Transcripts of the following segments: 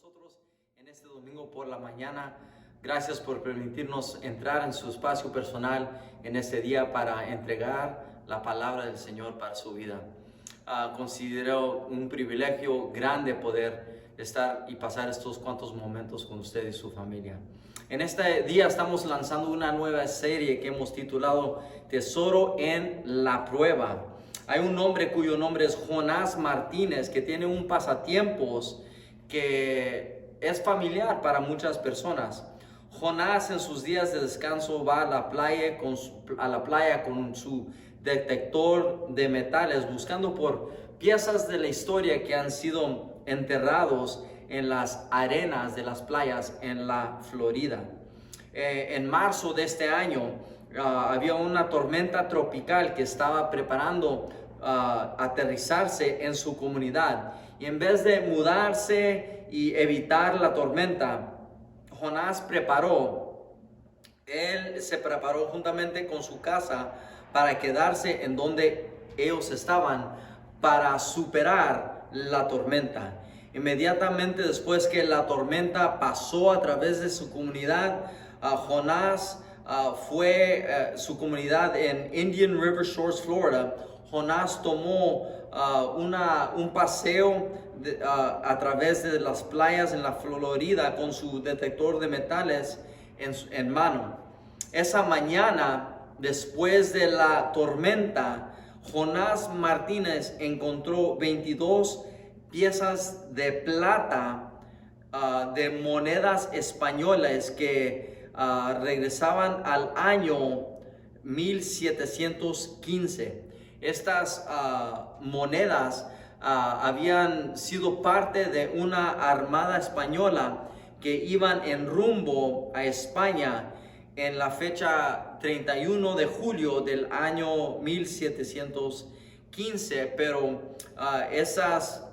nosotros en este domingo por la mañana. Gracias por permitirnos entrar en su espacio personal en este día para entregar la palabra del Señor para su vida. Considero un privilegio grande poder estar y pasar estos cuantos momentos con usted y su familia. En este día estamos lanzando una nueva serie que hemos titulado Tesoro en la Prueba. Hay un hombre cuyo nombre es Jonás Martínez, que tiene un pasatiempos que es familiar para muchas personas. Jonás en sus días de descanso va a la playa con su detector de metales, buscando por piezas de la historia que han sido enterrados en las arenas de las playas en la Florida. En marzo de este año había una tormenta tropical que estaba preparando aterrizarse en su comunidad, y en vez de mudarse y evitar la tormenta, Jonás se preparó juntamente con su casa para quedarse en donde ellos estaban para superar la tormenta. Inmediatamente después que la tormenta pasó a través de su comunidad, Jonás fue su comunidad en Indian River Shores, Florida. Jonás tomó un paseo a través de las playas en la Florida con su detector de metales en mano. Esa mañana, después de la tormenta, Jonás Martínez encontró 22 piezas de plata de monedas españolas que regresaban al año 1715. Estas monedas habían sido parte de una armada española que iban en rumbo a España en la fecha 31 de julio del año 1715, pero esas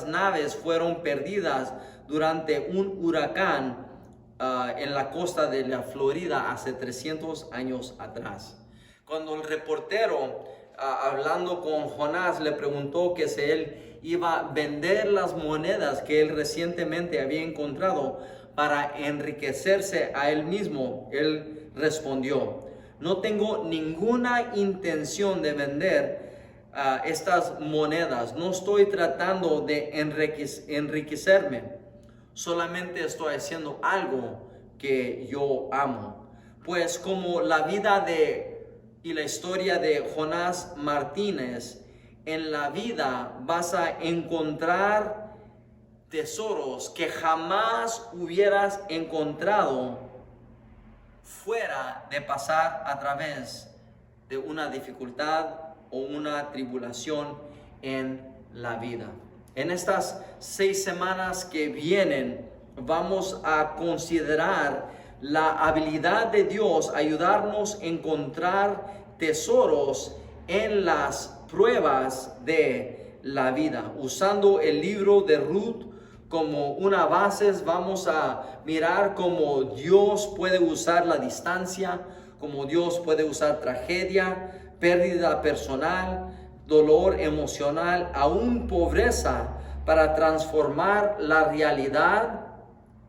naves fueron perdidas durante un huracán en la costa de la Florida hace 300 años atrás. Cuando el reportero, hablando con Jonás, le preguntó que si él iba a vender las monedas que él recientemente había encontrado para enriquecerse a él mismo, él respondió: no tengo ninguna intención de vender estas monedas. No estoy tratando de enriquecerme, solamente estoy haciendo algo que yo amo. Pues como la vida y la historia de Jonás Martínez, en la vida vas a encontrar tesoros que jamás hubieras encontrado fuera de pasar a través de una dificultad o una tribulación en la vida. En estas 6 semanas que vienen vamos a considerar la habilidad de Dios a ayudarnos a encontrar tesoros en las pruebas de la vida. Usando el libro de Ruth como una base, vamos a mirar cómo Dios puede usar la distancia, cómo Dios puede usar tragedia, pérdida personal, dolor emocional, aún pobreza, para transformar la realidad,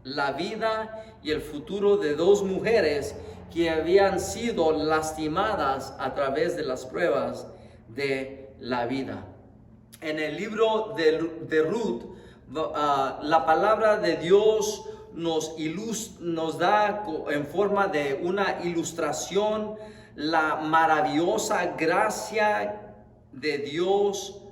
la vida y el futuro de 2 mujeres que habían sido lastimadas a través de las pruebas de la vida. En el libro de Ruth, la palabra de Dios nos da en forma de una ilustración la maravillosa gracia de Dios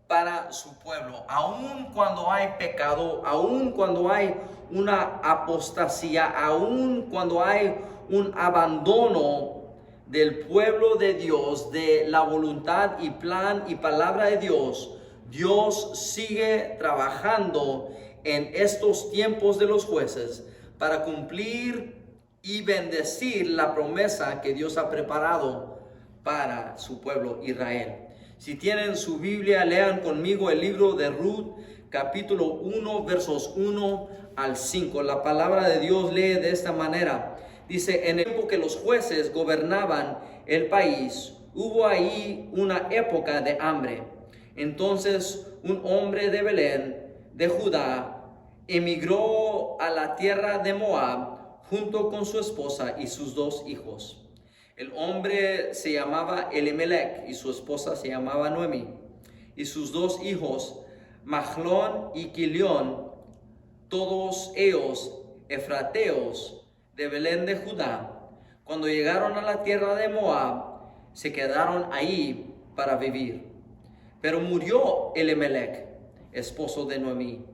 para su pueblo. Aun cuando hay pecado, aun cuando hay una apostasía, aun cuando hay un abandono del pueblo de Dios, de la voluntad y plan y palabra de Dios, Dios sigue trabajando en estos tiempos de los jueces para cumplir y bendecir la promesa que Dios ha preparado para su pueblo Israel. Si tienen su Biblia, lean conmigo el libro de Ruth, capítulo 1, versos 1 al 5. La palabra de Dios lee de esta manera. Dice: en el tiempo que los jueces gobernaban el país, hubo ahí una época de hambre. Entonces un hombre de Belén, de Judá, emigró a la tierra de Moab junto con su esposa y sus 2 hijos. El hombre se llamaba Elimelech y su esposa se llamaba Noemi. Y sus 2 hijos, Mahlón y Quilión, todos ellos efrateos de Belén de Judá. Cuando llegaron a la tierra de Moab, se quedaron ahí para vivir. Pero murió Elimelech, esposo de Noemi,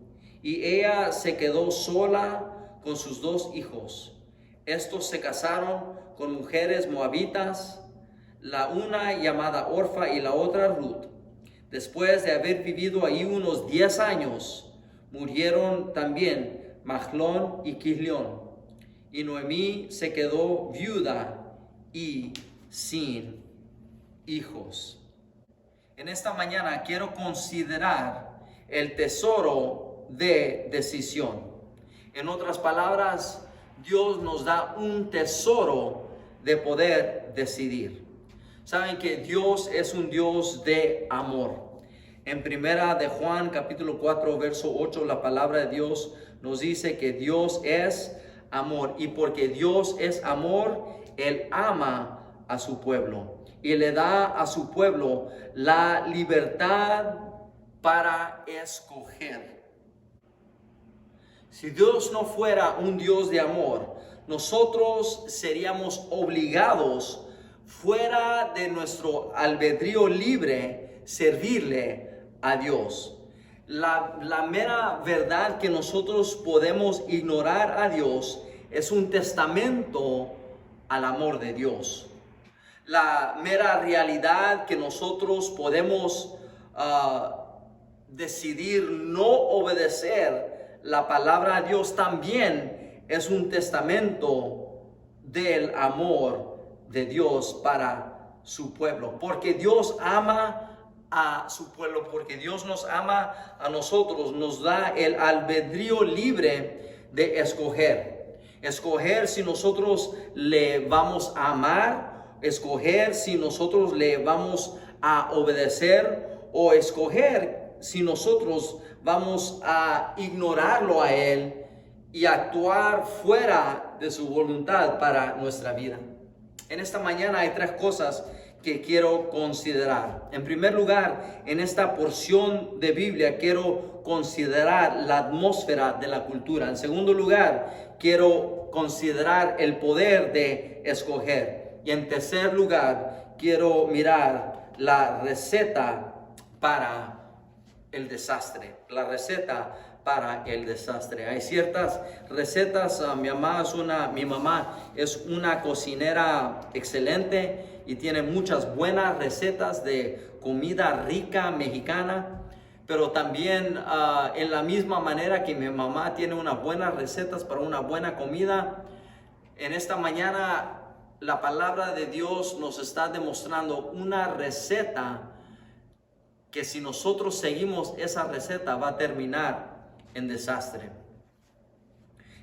y ella se quedó sola con sus 2 hijos. Estos se casaron con mujeres moabitas, la una llamada Orfa y la otra Ruth. Después de haber vivido ahí unos 10 años, murieron también Mahlón y Quilión. Y Noemí se quedó viuda y sin hijos. En esta mañana quiero considerar el tesoro de decisión. En otras palabras, Dios nos da un tesoro de poder decidir. Saben que Dios es un Dios de amor. En primera de Juan capítulo 4 verso 8 la palabra de Dios nos dice que Dios es amor, y porque Dios es amor, Él ama a su pueblo y le da a su pueblo la libertad para escoger. Si Dios no fuera un Dios de amor, nosotros seríamos obligados, fuera de nuestro albedrío libre, servirle a Dios. La mera verdad que nosotros podemos ignorar a Dios es un testamento al amor de Dios. La mera realidad que nosotros podemos decidir no obedecer la palabra de Dios también es un testamento del amor de Dios para su pueblo. Porque Dios ama a su pueblo, porque Dios nos ama a nosotros, nos da el albedrío libre de escoger. Escoger si nosotros le vamos a amar, escoger si nosotros le vamos a obedecer, o escoger si nosotros vamos a ignorarlo a Él y actuar fuera de su voluntad para nuestra vida. En esta mañana hay 3 cosas que quiero considerar. En primer lugar, en esta porción de Biblia quiero considerar la atmósfera de la cultura. En segundo lugar, quiero considerar el poder de escoger. Y en tercer lugar, quiero mirar la receta para el desastre. La receta para el desastre. Hay ciertas recetas. Mi mamá es una cocinera excelente y tiene muchas buenas recetas de comida rica mexicana, pero también en la misma manera que mi mamá tiene unas buenas recetas para una buena comida, en esta mañana la palabra de Dios nos está demostrando una receta que si nosotros seguimos esa receta va a terminar en desastre.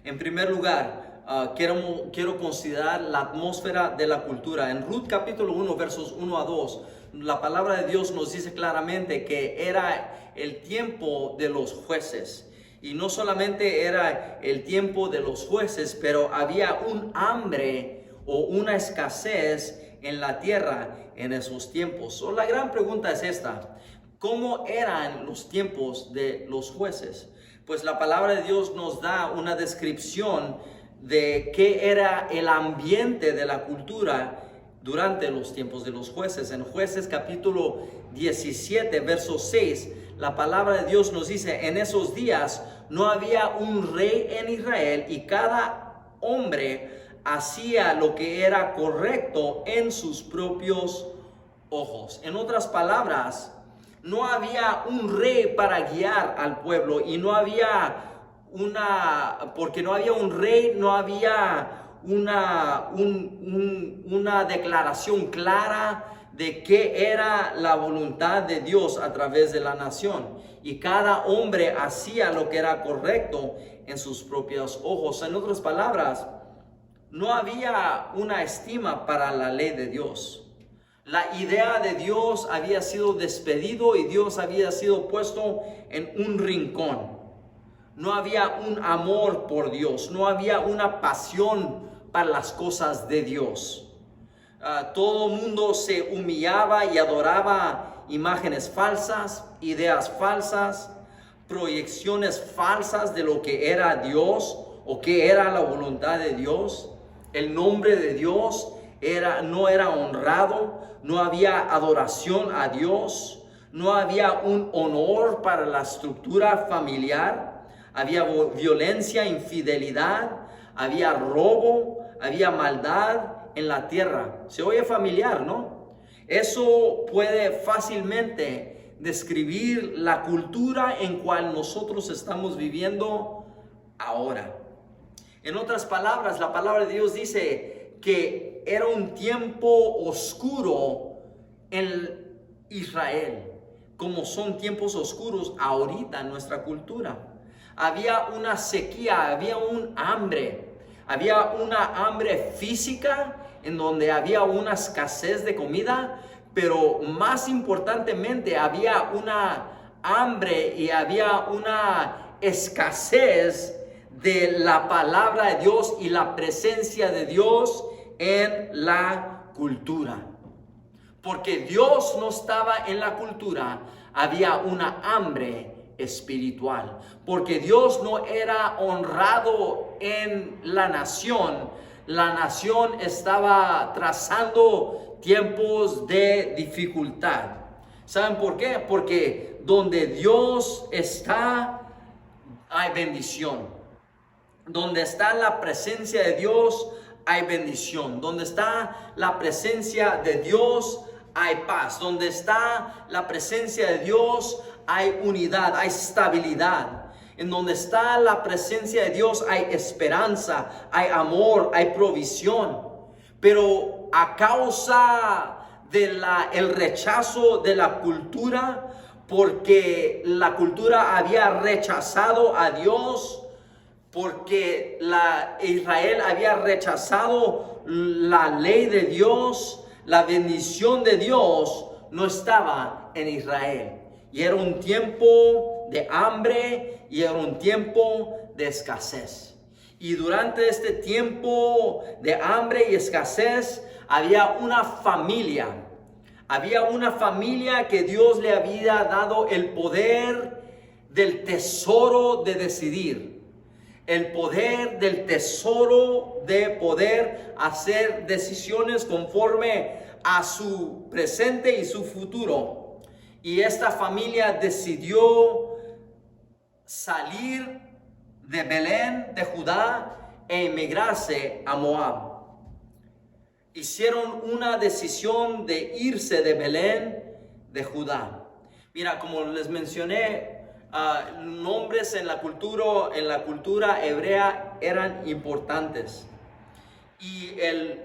En primer lugar, quiero considerar la atmósfera de la cultura. En Ruth capítulo 1 versos 1 a 2, la palabra de Dios nos dice claramente que era el tiempo de los jueces. Y no solamente era el tiempo de los jueces, pero había un hambre o una escasez en la tierra en esos tiempos. La gran pregunta es esta: ¿cómo eran los tiempos de los jueces? Pues la palabra de Dios nos da una descripción de qué era el ambiente de la cultura durante los tiempos de los jueces. En Jueces capítulo 17, verso 6, la palabra de Dios nos dice: en esos días no había un rey en Israel, y cada hombre hacía lo que era correcto en sus propios ojos. En otras palabras, no había un rey para guiar al pueblo, y no había porque no había un rey, no había una declaración clara de qué era la voluntad de Dios a través de la nación. Y cada hombre hacía lo que era correcto en sus propios ojos. En otras palabras, no había una estima para la ley de Dios. La idea de Dios había sido despedido y Dios había sido puesto en un rincón. no había un amor por Dios, no había una pasión para las cosas de Dios. Todo el mundo se humillaba y adoraba imágenes falsas, ideas falsas, proyecciones falsas de lo que era Dios o que era la voluntad de Dios. El nombre de Dios no era honrado, no había adoración a Dios, no había un honor para la estructura familiar, había violencia, infidelidad, había robo, había maldad en la tierra. Se oye familiar, ¿no? Eso puede fácilmente describir la cultura en cual nosotros estamos viviendo ahora. En otras palabras, la palabra de Dios dice que era un tiempo oscuro en Israel, como son tiempos oscuros ahorita en nuestra cultura. Había una sequía, había un hambre. Había una hambre física en donde había una escasez de comida, pero más importantemente había una hambre y había una escasez de la palabra de Dios y la presencia de Dios en la cultura. Porque Dios no estaba en la cultura, había una hambre espiritual, porque Dios no era honrado en la nación estaba trazando tiempos de dificultad. ¿Saben por qué? Porque donde Dios está, hay bendición. Donde está la presencia de Dios, hay bendición. Donde está la presencia de Dios, hay paz. Donde está la presencia de Dios, hay unidad, hay estabilidad. En donde está la presencia de Dios hay esperanza, hay amor, hay provisión. Pero a causa del rechazo de la cultura, porque la cultura había rechazado a Dios, porque Israel había rechazado la ley de Dios, la bendición de Dios no estaba en Israel. Y era un tiempo de hambre y era un tiempo de escasez. Y durante este tiempo de hambre y escasez había una familia. Había una familia que Dios le había dado el poder del tesoro de decidir. El poder del tesoro de poder hacer decisiones conforme a su presente y su futuro. Y esta familia decidió salir de Belén, de Judá, e emigrarse a Moab. Hicieron una decisión de irse de Belén, de Judá. Mira, como les mencioné, nombres en la cultura hebrea eran importantes. Y el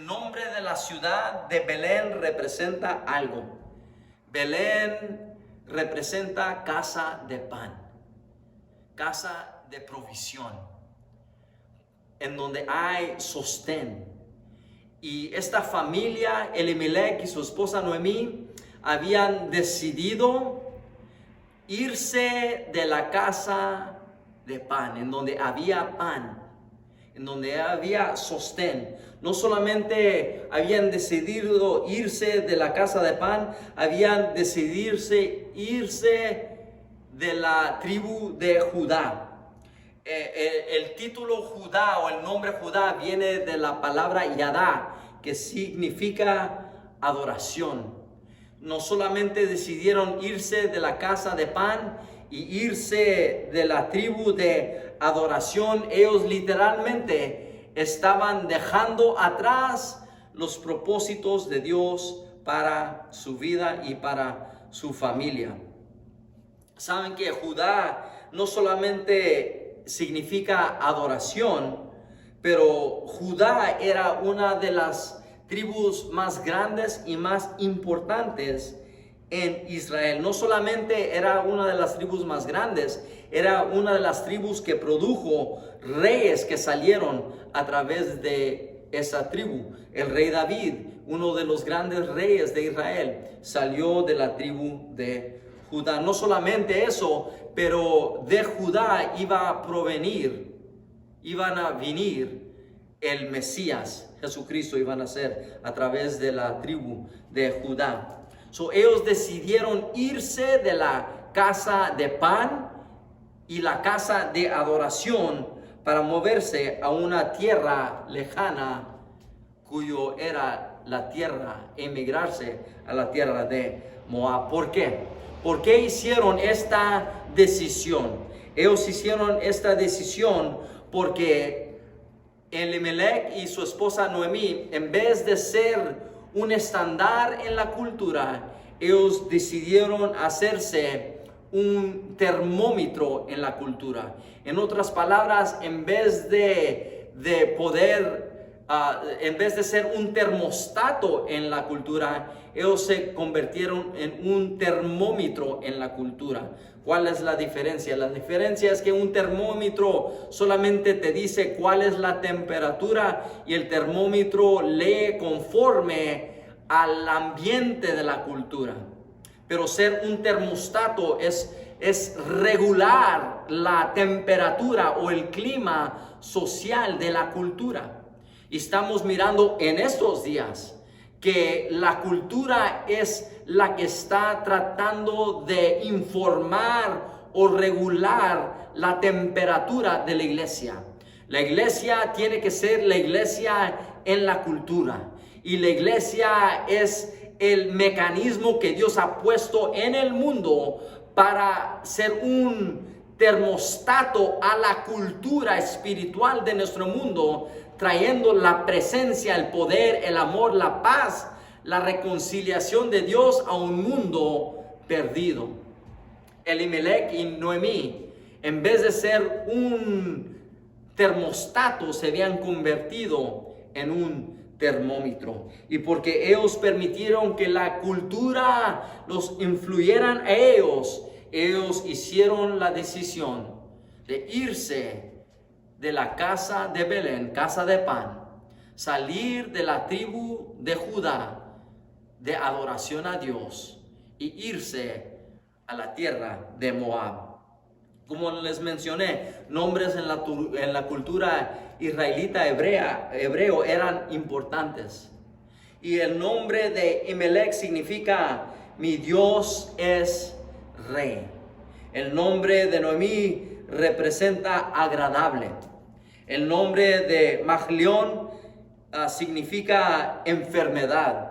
nombre de la ciudad de Belén representa algo. Belén representa casa de pan, casa de provisión, en donde hay sostén. Y esta familia, Elimelech y su esposa Noemí, habían decidido irse de la casa de pan, en donde había pan, en donde había sostén. No solamente habían decidido irse de la casa de pan, habían decidido irse de la tribu de Judá. El título Judá o el nombre Judá viene de la palabra Yadá, que significa adoración. No solamente decidieron irse de la casa de pan y irse de la tribu de adoración, ellos literalmente estaban dejando atrás los propósitos de Dios para su vida y para su familia. Saben que Judá no solamente significa adoración, pero Judá era una de las tribus más grandes y más importantes en Israel. No solamente era una de las tribus más grandes, era una de las tribus que produjo reyes que salieron a través de esa tribu. El rey David, uno de los grandes reyes de Israel, salió de la tribu de Judá. No solamente eso, pero de Judá iban a venir el Mesías, Jesucristo iba a nacer a través de la tribu de Judá. Ellos decidieron irse de la casa de pan y la casa de adoración para moverse a una tierra lejana, cuyo era la tierra, emigrarse a la tierra de Moab. ¿Por qué? ¿Por qué hicieron esta decisión? Ellos hicieron esta decisión porque Elimelech y su esposa Noemí, en vez de ser un estándar en la cultura, ellos decidieron hacerse un termómetro en la cultura. En otras palabras, en vez de ser un termostato en la cultura, ellos se convirtieron en un termómetro en la cultura. ¿Cuál es la diferencia? La diferencia es que un termómetro solamente te dice cuál es la temperatura y el termómetro lee conforme al ambiente de la cultura. Pero ser un termostato es regular la temperatura o el clima social de la cultura. Y estamos mirando en estos días que la cultura es la que está tratando de informar o regular la temperatura de la iglesia. La iglesia tiene que ser la iglesia en la cultura. Y la iglesia es el mecanismo que Dios ha puesto en el mundo para ser un termostato a la cultura espiritual de nuestro mundo, trayendo la presencia, el poder, el amor, la paz, la reconciliación de Dios a un mundo perdido. Elimelech y Noemí, en vez de ser un termostato, se habían convertido en un termómetro. Y porque ellos permitieron que la cultura los influyeran a ellos hicieron la decisión de irse de la casa de Belén, casa de pan, salir de la tribu de Judá de adoración a Dios y irse a la tierra de Moab. Como les mencioné, nombres en la cultura israelita hebreo eran importantes. Y el nombre de Elimelech significa mi Dios es rey. El nombre de Noemí representa agradable. El nombre de Maglión significa enfermedad.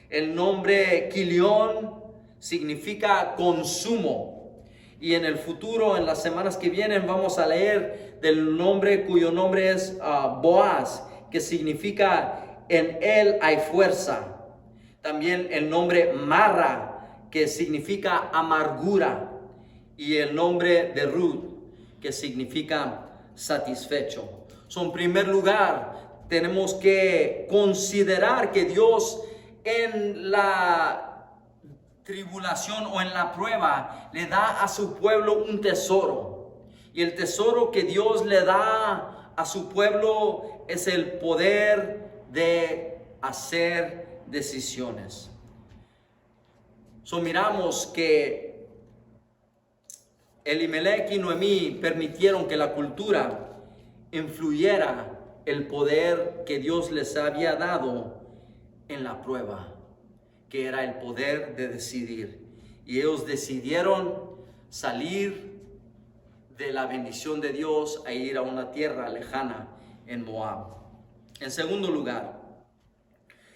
El nombre Quilión significa consumo. Y en el futuro, en las semanas que vienen, vamos a leer del nombre cuyo nombre es Boaz, que significa en él hay fuerza. También el nombre Mara, que significa amargura. Y el nombre de Ruth, que significa satisfecho. En primer lugar, tenemos que considerar que Dios en la tribulación o en la prueba le da a su pueblo un tesoro. Y el tesoro que Dios le da a su pueblo es el poder de hacer decisiones. Miramos que Elimelech y Noemí permitieron que la cultura influyera el poder que Dios les había dado en la prueba, que era el poder de decidir. Y ellos decidieron salir de la bendición de Dios a ir a una tierra lejana en Moab. En segundo lugar,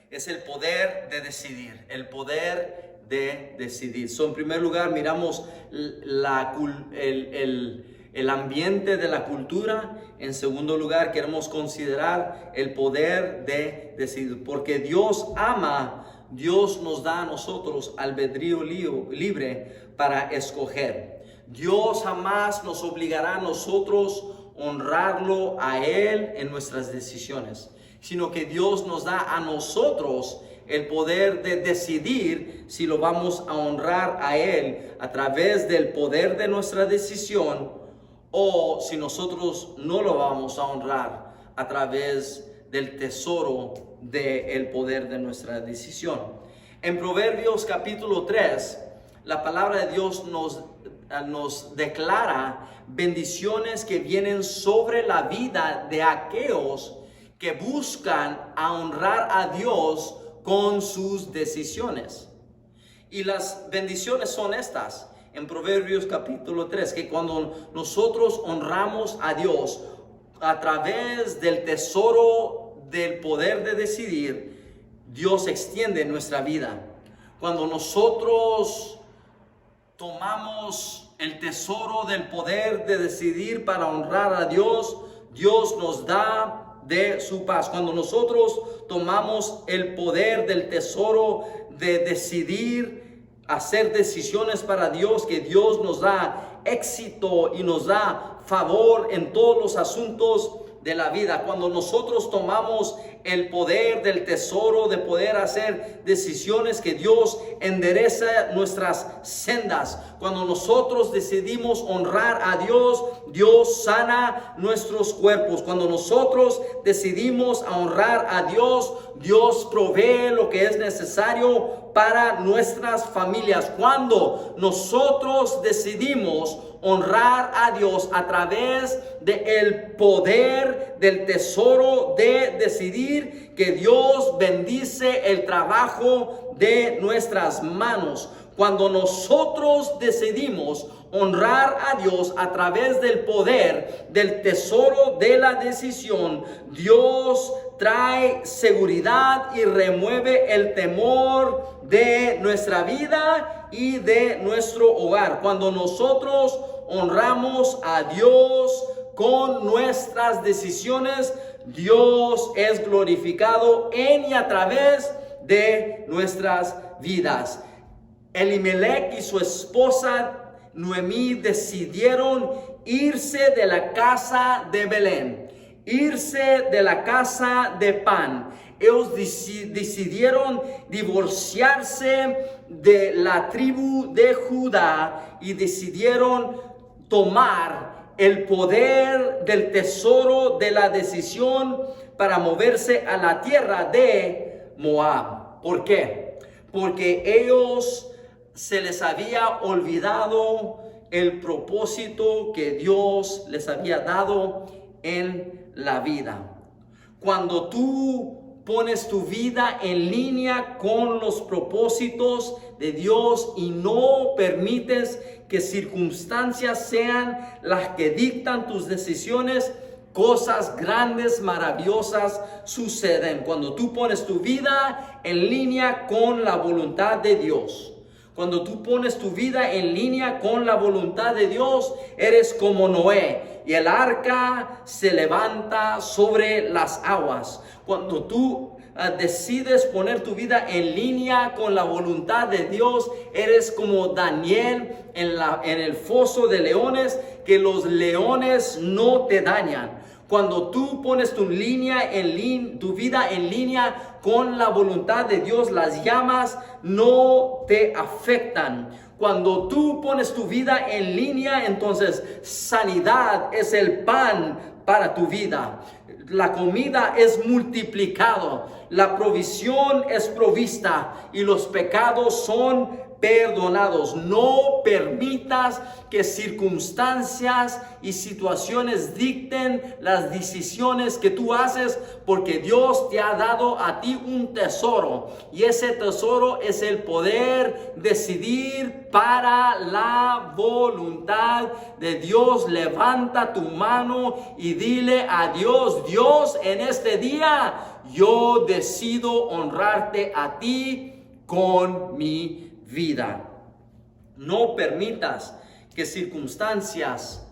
es el poder de decidir, el poder de decidir. En primer lugar, miramos el ambiente de la cultura. En segundo lugar, queremos considerar el poder de decidir, porque Dios nos da a nosotros albedrío libre para escoger. Dios jamás nos obligará a nosotros honrarlo a Él en nuestras decisiones, sino que Dios nos da a nosotros el poder de decidir si lo vamos a honrar a Él a través del poder de nuestra decisión, o si nosotros no lo vamos a honrar a través del tesoro del poder de nuestra decisión. En Proverbios capítulo 3 La palabra de Dios nos declara bendiciones que vienen sobre la vida de aquellos que buscan a honrar a Dios con sus decisiones. Y las bendiciones son estas. En Proverbios capítulo 3, que cuando nosotros honramos a Dios a través del tesoro del poder de decidir, Dios extiende nuestra vida. Cuando nosotros tomamos el tesoro del poder de decidir para honrar a Dios, Dios nos da de su paz. Cuando nosotros tomamos el poder del tesoro de decidir, hacer decisiones para Dios, que Dios nos da éxito y nos da favor en todos los asuntos de la vida. Cuando nosotros tomamos el poder del tesoro de poder hacer decisiones, que Dios endereza nuestras sendas. Cuando nosotros decidimos honrar a Dios, Dios sana nuestros cuerpos. Cuando nosotros decidimos honrar a Dios, Dios provee lo que es necesario para nuestras familias. Cuando nosotros decidimos honrar a Dios a través del poder del tesoro de decidir, que Dios bendice el trabajo de nuestras manos. Cuando nosotros decidimos honrar a Dios a través del poder del tesoro de la decisión, Dios trae seguridad y remueve el temor de nuestra vida y de nuestro hogar. Cuando nosotros honramos a Dios con nuestras decisiones, Dios es glorificado en y a través de nuestras vidas. Elimelech y su esposa Noemí decidieron irse de la casa de Belén, irse de la casa de Pan. Ellos decidieron divorciarse de la tribu de Judá y decidieron tomar el poder del tesoro de la decisión para moverse a la tierra de Moab. ¿Por qué? Porque ellos se les había olvidado el propósito que Dios les había dado en la vida. Cuando tú pones tu vida en línea con los propósitos de Dios y no permites que circunstancias sean las que dictan tus decisiones, cosas grandes, maravillosas suceden. Cuando tú pones tu vida en línea con la voluntad de Dios. Cuando tú pones tu vida en línea con la voluntad de Dios, eres como Noé y el arca se levanta sobre las aguas. Cuando tú decides poner tu vida en línea con la voluntad de Dios, eres como Daniel en el foso de leones, que los leones no te dañan. Cuando tú pones tu vida en línea con la voluntad de Dios, las llamas no te afectan. Cuando tú pones tu vida en línea, entonces sanidad es el pan para tu vida. La comida es multiplicado, la provisión es provista y los pecados son perdonados. No permitas que circunstancias y situaciones dicten las decisiones que tú haces, porque Dios te ha dado a ti un tesoro, y ese tesoro es el poder decidir para la voluntad de Dios. Levanta tu mano y dile a Dios: Dios, en este día yo decido honrarte a ti con mi vida. No permitas que circunstancias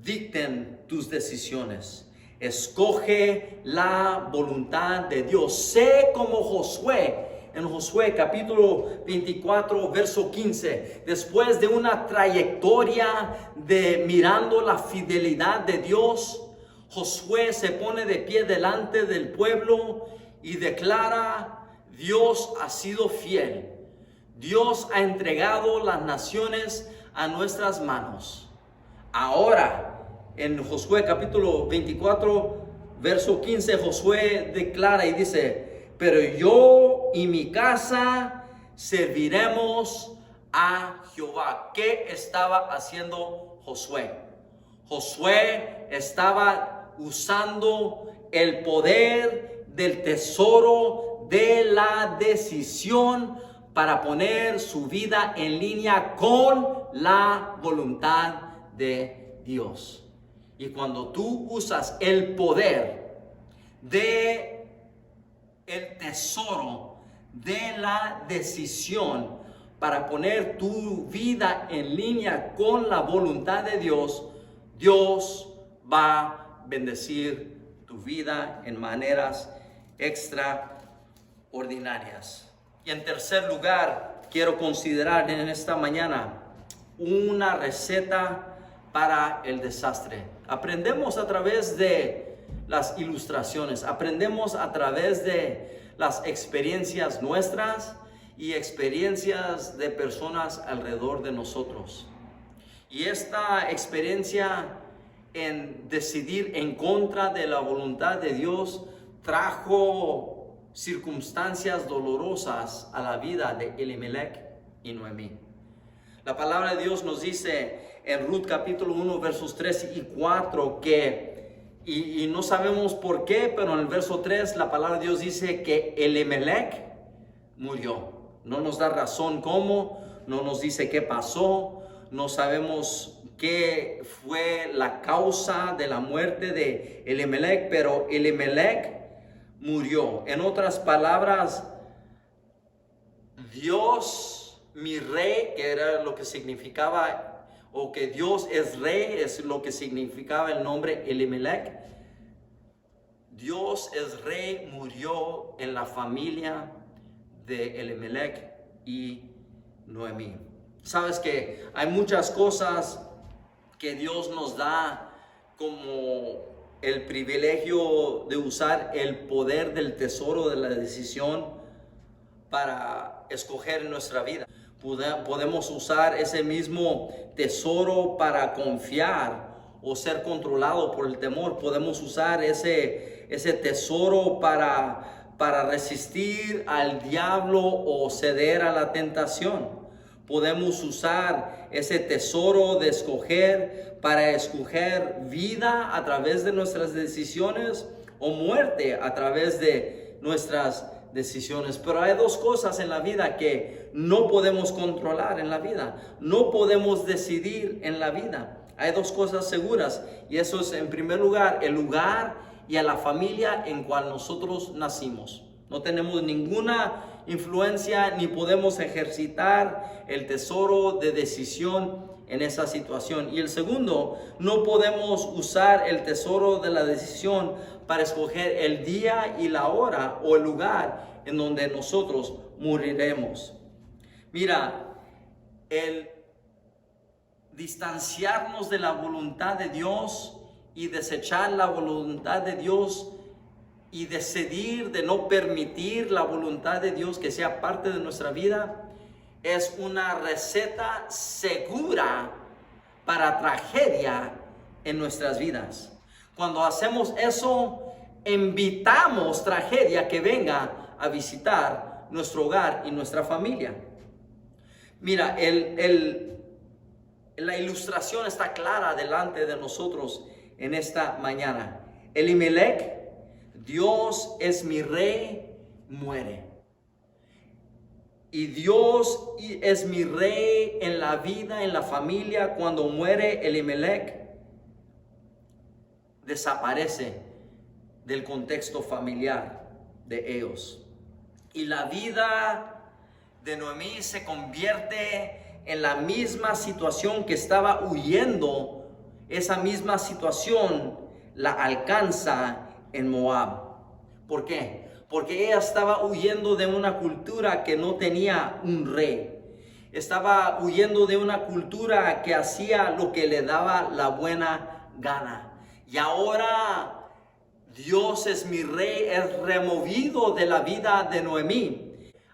dicten tus decisiones. Escoge la voluntad de Dios. Sé como Josué. En Josué capítulo 24 verso 15, después de una trayectoria de mirando la fidelidad de Dios, Josué se pone de pie delante del pueblo y declara: Dios ha sido fiel. Dios ha entregado las naciones a nuestras manos. Ahora, en Josué capítulo 24, verso 15, Josué declara y dice: pero yo y mi casa serviremos a Jehová. ¿Qué estaba haciendo Josué? Josué estaba usando el poder del tesoro de la decisión para poner su vida en línea con la voluntad de Dios. Y cuando tú usas el poder de el tesoro de la decisión para poner tu vida en línea con la voluntad de Dios, Dios va a bendecir tu vida en maneras extraordinarias. Y en tercer lugar, quiero considerar en esta mañana una receta para el desastre. Aprendemos a través de las ilustraciones, aprendemos a través de las experiencias nuestras y experiencias de personas alrededor de nosotros. Y esta experiencia en decidir en contra de la voluntad de Dios trajo circunstancias dolorosas a la vida de Elimelech y Noemí. La palabra de Dios nos dice en Ruth capítulo 1 versos 3 y 4 y no sabemos por qué, pero en el verso 3 la palabra de Dios dice que Elimelech murió. No nos da razón cómo, no nos dice qué pasó, no sabemos qué fue la causa de la muerte de Elimelech, pero Elimelech murió. En otras palabras, Dios, mi rey, que era lo que significaba, o que Dios es rey, es lo que significaba el nombre Elimelech. Dios es rey, murió en la familia de Elimelech y Noemí. Sabes que hay muchas cosas que Dios nos da como el privilegio de usar el poder del tesoro de la decisión para escoger en nuestra vida. Podemos usar ese mismo tesoro para confiar o ser controlado por el temor. Podemos usar ese tesoro para resistir al diablo o ceder a la tentación. Podemos usar ese tesoro de escoger para escoger vida a través de nuestras decisiones o muerte a través de nuestras decisiones. Pero hay dos cosas en la vida que no podemos controlar en la vida. No podemos decidir en la vida. Hay dos cosas seguras y eso es en primer lugar el lugar y a la familia en cual nosotros nacimos. No tenemos ninguna influencia ni podemos ejercitar el tesoro de decisión en esa situación. Y el segundo, no podemos usar el tesoro de la decisión para escoger el día y la hora o el lugar en donde nosotros moriremos. Mira, el distanciarnos de la voluntad de Dios y desechar la voluntad de Dios y decidir de no permitir la voluntad de Dios que sea parte de nuestra vida es una receta segura para tragedia en nuestras vidas. Cuando hacemos eso, invitamos tragedia que venga a visitar nuestro hogar y nuestra familia. Mira, la ilustración está clara delante de nosotros en esta mañana. Elimelech, Dios es mi rey, muere. Y Dios es mi rey en la vida, en la familia. Cuando muere Elimelech, desaparece del contexto familiar de ellos. Y la vida de Noemí se convierte en la misma situación que estaba huyendo. Esa misma situación la alcanza en Moab. ¿Por qué? Porque ella estaba huyendo de una cultura que no tenía un rey. Estaba huyendo de una cultura que hacía lo que le daba la buena gana. Y ahora Dios es mi rey, es removido de la vida de Noemí.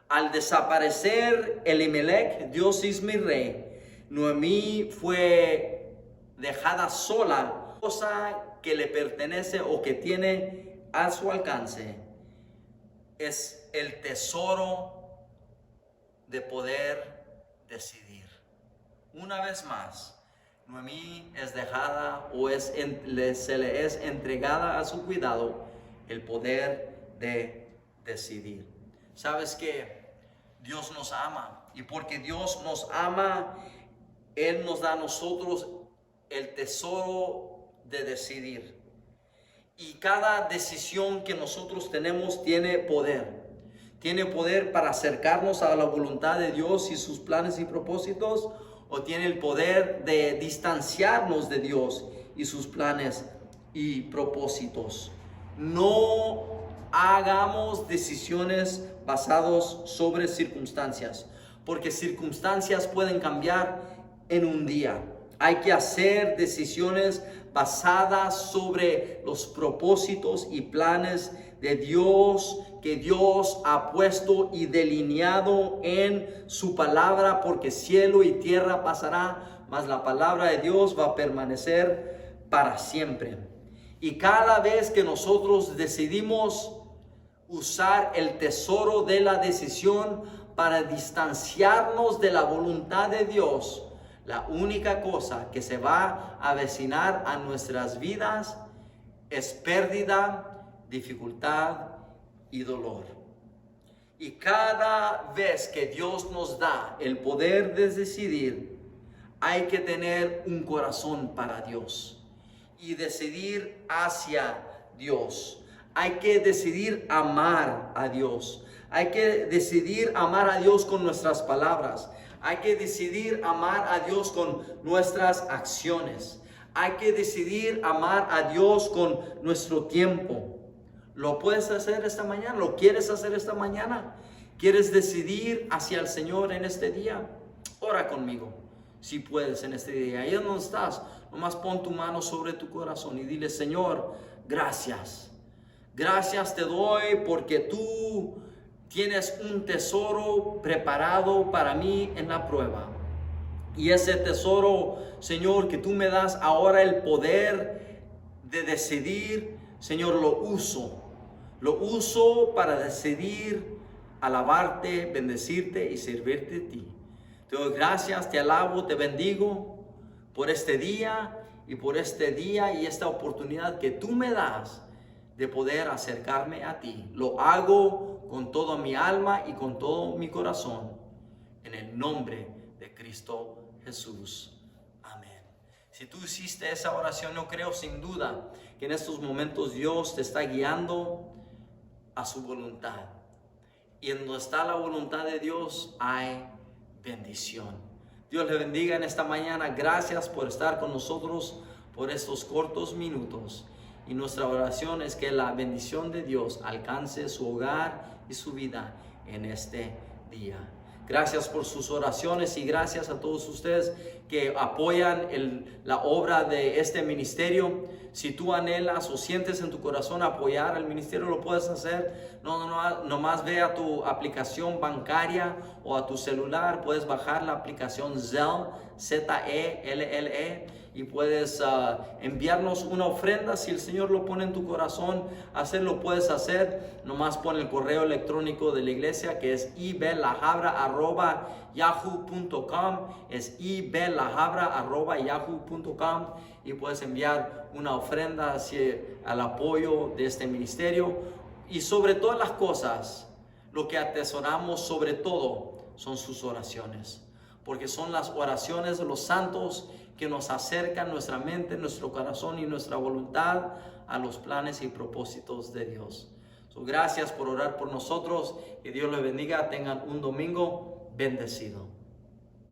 Al desaparecer Elimelech, Dios es mi rey, Noemí fue dejada sola. Cosa que le pertenece o que tiene a su alcance es el tesoro de poder decidir. Una vez más, Noemí es dejada o se le es entregada a su cuidado el poder de decidir. ¿Sabes qué? Dios nos ama, y porque Dios nos ama, Él nos da a nosotros el tesoro de decidir. Y cada decisión que nosotros tenemos tiene poder. Tiene poder para acercarnos a la voluntad de Dios y sus planes y propósitos, o tiene el poder de distanciarnos de Dios y sus planes y propósitos. No hagamos decisiones basadas sobre circunstancias, porque circunstancias pueden cambiar en un día. Hay que hacer decisiones basadas sobre los propósitos y planes de Dios, que Dios ha puesto y delineado en su palabra, porque cielo y tierra pasará, mas la palabra de Dios va a permanecer para siempre. Y cada vez que nosotros decidimos usar el tesoro de la decisión para distanciarnos de la voluntad de Dios, la única cosa que se va a avecinar a nuestras vidas es pérdida, dificultad y dolor. Y cada vez que Dios nos da el poder de decidir, hay que tener un corazón para Dios y decidir hacia Dios. Hay que decidir amar a Dios. Hay que decidir amar a Dios con nuestras palabras. Hay que decidir amar a Dios con nuestras acciones. Hay que decidir amar a Dios con nuestro tiempo. ¿Lo puedes hacer esta mañana? ¿Lo quieres hacer esta mañana? ¿Quieres decidir hacia el Señor en este día? Ora conmigo, si puedes, en este día. Ahí donde estás, nomás pon tu mano sobre tu corazón y dile: Señor, gracias. Gracias te doy porque tú tienes un tesoro preparado para mí en la prueba. Y ese tesoro, Señor, que tú me das ahora el poder de decidir, Señor, lo uso. Lo uso para decidir alabarte, bendecirte y servirte a ti. Te doy gracias, te alabo, te bendigo por este día y esta oportunidad que tú me das de poder acercarme a ti. Lo hago con toda mi alma y con todo mi corazón, en el nombre de Cristo Jesús. Amén. Si tú hiciste esa oración, yo creo sin duda que en estos momentos Dios te está guiando a su voluntad. Y en donde está la voluntad de Dios hay bendición. Dios le bendiga en esta mañana. Gracias por estar con nosotros por estos cortos minutos. Y nuestra oración es que la bendición de Dios alcance su hogar y su vida en este día. Gracias por sus oraciones y gracias a todos ustedes que apoyan la obra de este ministerio. Si tú anhelas o sientes en tu corazón apoyar al ministerio, lo puedes hacer. Nomás ve a tu aplicación bancaria o a tu celular. Puedes bajar la aplicación Zelle, Zelle, y puedes enviarnos una ofrenda. Si el Señor lo pone en tu corazón, hacerlo puedes hacer. Nomás pon el correo electrónico de la iglesia, que es ibelajabra@yahoo.com. Es ibelajabra@yahoo.com, y puedes enviar una ofrenda hacia al apoyo de este ministerio. Y sobre todas las cosas, lo que atesoramos sobre todo son sus oraciones, porque son las oraciones de los santos que nos acercan nuestra mente, nuestro corazón y nuestra voluntad a los planes y propósitos de Dios. Gracias por orar por nosotros. Que Dios les bendiga. Tengan un domingo bendecido.